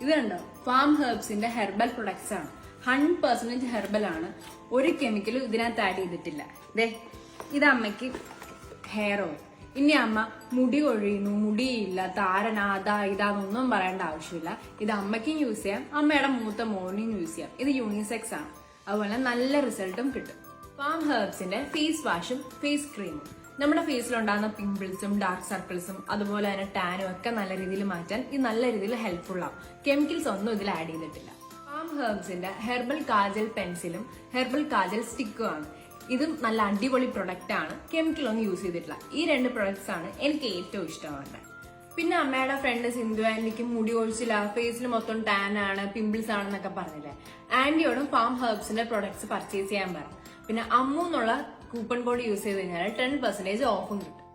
ഇത് കണ്ടോ, farm ഹെർബ്സിന്റെ herbal products ആണ്. 100% ഹെർബൽ ആണ്. ഒരു കെമിക്കലും ഇതിനകത്ത് ആഡ് ചെയ്തിട്ടില്ല. ദേ, ഇത് അമ്മയ്ക്ക് ഹെയർ ഓയിൽ. ഇനി അമ്മ മുടി കൊഴിയുന്നു, മുടിയില്ല, താരന, അതാ ഇതാന്നൊന്നും പറയേണ്ട ആവശ്യമില്ല. ഇത് അമ്മയ്ക്കും യൂസ് ചെയ്യാം, അമ്മയുടെ മൂത്ത മോർണിംഗ് യൂസ് ചെയ്യാം. ഇത് യൂണിസെക്സ് ആണ്. അതുപോലെ നല്ല റിസൾട്ടും കിട്ടും. ഫാം ഹെർബ്സിന്റെ ഫേസ് വാഷും ഫേസ് ക്രീമും നമ്മുടെ ഫേസിലുണ്ടാകുന്ന പിമ്പിൾസും ഡാർക്ക് സർക്കിൾസും അതുപോലെ തന്നെ ടാനും ഒക്കെ നല്ല രീതിയിൽ മാറ്റാൻ ഇത് നല്ല രീതിയിൽ ഹെൽപ്ഫുൾ ആവും. കെമിക്കൽസ് ഒന്നും ഇതിൽ ആഡ് ചെയ്തിട്ടില്ല. ഫാം ഹെർബ്സിന്റെ ഹെർബൽ കാജൽ പെൻസിലും ഹെർബൽ കാജൽ സ്റ്റിക്കും ആണ്. ഇതും നല്ല അടിപൊളി പ്രൊഡക്റ്റ് ആണ്. കെമിക്കൽ ഒന്നും യൂസ് ചെയ്തിട്ടില്ല. ഈ 2 പ്രൊഡക്ട്സ് ആണ് എനിക്ക് ഏറ്റവും ഇഷ്ടമാവുന്നത്. പിന്നെ അമ്മയുടെ ഫ്രണ്ട് സിന്ധു ആന്റിക്ക് മുടി ഒഴിച്ചില്ല, ഫേസിൽ മൊത്തം ടാൻ ആണ്, പിമ്പിൾസ് ആണെന്നൊക്കെ പറഞ്ഞില്ലേ. ആന്റിയോടും ഫാം ഹെർബ്സിന്റെ പ്രൊഡക്ട്സ് പർച്ചേസ് ചെയ്യാൻ പറ. പിന്നെ അമ്മു എന്നുള്ള കൂപ്പൺ കോഡ് യൂസ് ചെയ്ത് കഴിഞ്ഞാൽ 10% ഓഫും കിട്ടും.